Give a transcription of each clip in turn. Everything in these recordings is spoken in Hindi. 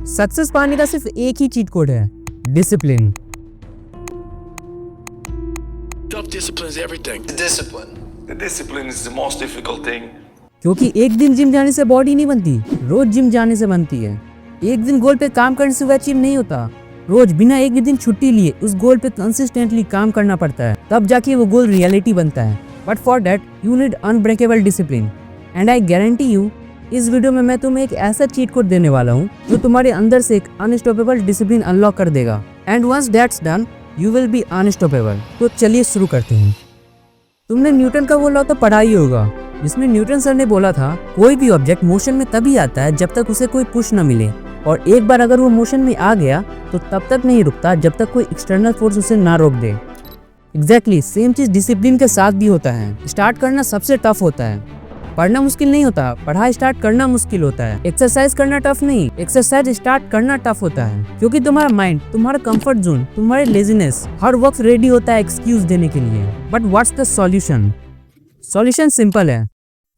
सक्सेस पाने का सिर्फ एक ही चीट कोड है, discipline. Self-discipline is everything. The discipline is the most difficult thing. क्योंकि एक दिन जिम जाने से बॉडी नहीं बनती, रोज जिम जाने से बनती है। एक दिन गोल पे काम करने से वह अचीव नहीं होता, रोज बिना एक भी दिन छुट्टी लिए उस गोल पे कंसिस्टेंटली काम करना पड़ता है, तब जाके वो गोल रियलिटी बनता है। But for that you need unbreakable discipline and I guarantee you, इस वीडियो में मैं तुम्हें एक ऐसा चीट कोड देने वाला हूँ जो तुम्हारे अंदर से एक अनस्टॉपेबल डिसिप्लिन अनलॉक कर देगा। And once that's done you will be unstoppable. तो चलिए शुरू करते हैं। तुमने न्यूटन का वो लॉ तो पढ़ा ही होगा, जिसमें न्यूटन सर ने बोला था कोई भी ऑब्जेक्ट मोशन में तभी आता है जब तक उसे कोई पुश न मिले, और एक बार अगर वो मोशन में आ गया तो तब तक नहीं रुकता जब तक कोई एक्सटर्नल फोर्स उसे ना रोक दे। एग्जैक्टली सेम चीज डिसिप्लिन के साथ भी होता है। स्टार्ट करना सबसे टफ होता है, पढ़ना मुश्किल नहीं होता, पढ़ाई स्टार्ट करना मुश्किल होता है। एक्सरसाइज करना टफ नहीं, एक्सरसाइज स्टार्ट करना टफ होता है, क्योंकि तुम्हारा माइंड, तुम्हारा कंफर्ट जोन, तुम्हारे लेजीनेस हर वक्त रेडी होता है एक्सक्यूज देने के लिए। But what's the solution? Solution simple है,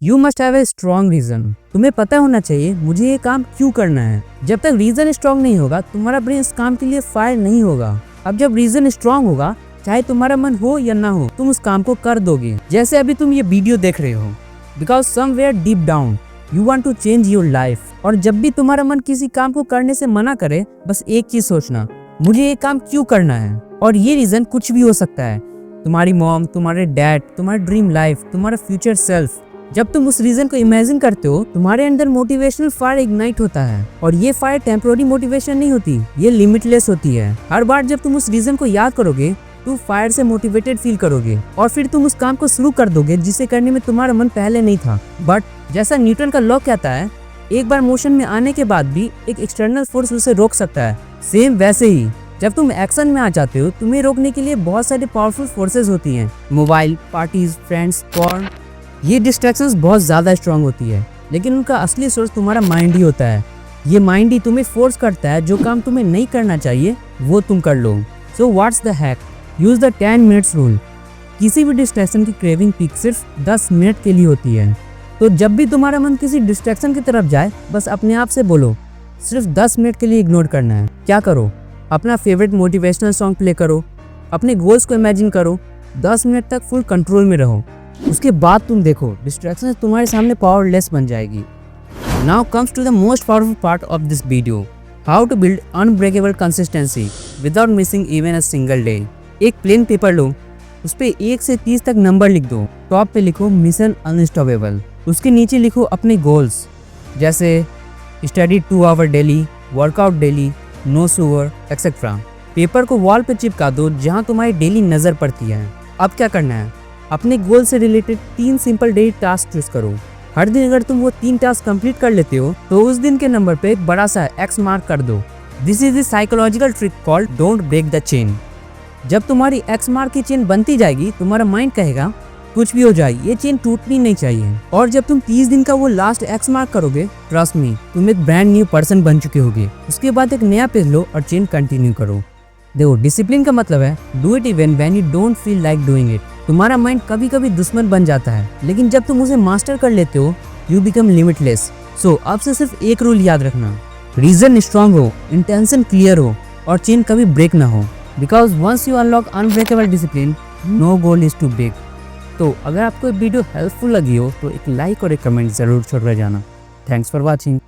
you must have a strong reason. तुम्हें पता होना चाहिए मुझे ये काम क्यों करना है। जब तक रीजन स्ट्रॉन्ग नहीं होगा तुम्हारा ब्रेन इस काम के लिए फायर नहीं होगा। अब जब रीजन स्ट्रॉन्ग होगा, चाहे तुम्हारा मन हो या ना हो, तुम उस काम को कर दोगे। जैसे अभी तुम ये वीडियो देख रहे हो, because somewhere deep down you want to change your life. और जब भी तुम्हारा मन किसी काम को करने से मना करे, बस एक चीज सोचना, मुझे ये काम क्यों करना है। और ये रीजन कुछ भी हो सकता है, तुम्हारी मॉम, तुम्हारे डैड, तुम्हारा ड्रीम लाइफ, तुम्हारा फ्यूचर सेल्फ। जब तुम उस रीजन को इमेजिन करते हो, तुम्हारे अंदर मोटिवेशनल फायर इग्नाइट होता है। और ये फायर टेम्पोररी मोटिवेशन नहीं होती, ये लिमिटलेस होती है। हर बार जब तुम उस रीजन को याद करोगे, तुम फायर से मोटिवेटेड फील करोगे और फिर तुम उस काम को शुरू कर दोगे जिसे करने में तुम्हारा मन पहले नहीं था। बट जैसा न्यूटन का लॉ कहता है, एक बार मोशन में आने के बाद भी एक एक्सटर्नल फोर्स उसे रोक सकता है। सेम वैसे ही जब तुम एक्शन में आ जाते हो, तुम्हें रोकने के लिए बहुत सारी पावरफुल फोर्सेस होती हैं। मोबाइल, पार्टीज, फ्रेंड्स, पॉर्न, ये डिस्ट्रैक्शंस बहुत ज्यादा स्ट्रांग होती है, लेकिन उनका असली सोर्स तुम्हारा माइंड ही होता है। ये माइंड ही तुम्हें फोर्स करता है जो काम तुम्हें नहीं करना चाहिए वो तुम कर लो। So what's the hack? Use the 10 minutes rule. किसी भी डिस्ट्रैक्शन की क्रेविंग पीक सिर्फ 10 मिनट के लिए होती है। तो जब भी तुम्हारा मन किसी डिस्ट्रैक्शन की तरफ जाए, बस अपने आप से बोलो सिर्फ 10 मिनट के लिए इग्नोर करना है। क्या करो? अपना फेवरेट मोटिवेशनल सॉन्ग प्ले करो, अपने गोल्स को इमेजिन करो, 10 मिनट तक फुल कंट्रोल में रहो। उसके बाद तुम देखो डिस्ट्रैक्शन तुम्हारे सामने पावरलेस बन जाएगी। Now comes to the most powerful part of this video, how to build unbreakable consistency without missing even a single day. एक प्लेन पेपर लो, उस पे 1 से 30 तक नंबर लिख दो। टॉप पे लिखो मिशन अनस्टॉपेबल, उसके नीचे लिखो अपने गोल्स, जैसे study 2 hour daily, workout daily, no sugar etcetera. Paper को वॉल पे चिपका दो जहाँ तुम्हारी डेली नज़र पड़ती है। अब क्या करना है? अपने गोल से related 3 simple daily task choose करो। हर दिन अगर तुम वो 3 टास्क कंप्लीट कर लेते हो तो उस दिन के नंबर पे एक बड़ा सा एक्स मार्क कर दो। This is the psychological trick called don't break the chain. जब तुम्हारी एक्स मार्क की चेन बनती जाएगी, तुम्हारा माइंड कहेगा कुछ भी हो जाए ये चेन टूटनी नहीं चाहिए। और जब तुम 30 दिन का वो लास्ट एक्स मार्क करोगे, ट्रस्ट मी, तुम एक ब्रांड न्यू पर्सन बन चुके होगे। उसके बाद एक नया पेज लो और चेन कंटिन्यू करो। देखो, डिसिप्लिन का मतलब है do it even when you don't feel like doing it. तुम्हारा माइंड कभी कभी दुश्मन बन जाता है, लेकिन जब तुम उसे मास्टर कर लेते हो, यू बिकम लिमिटलेस। सो अब से सिर्फ एक रूल याद रखना, रीजन स्ट्रांग हो, इंटेंशन क्लियर हो और चेन कभी ब्रेक ना हो। Because once you unlock unbreakable discipline, no goal is too big। तो अगर आपको वीडियो हेल्पफुल लगी हो तो एक लाइक और एक कमेंट जरूर छोड़ जाना। Thanks for watching.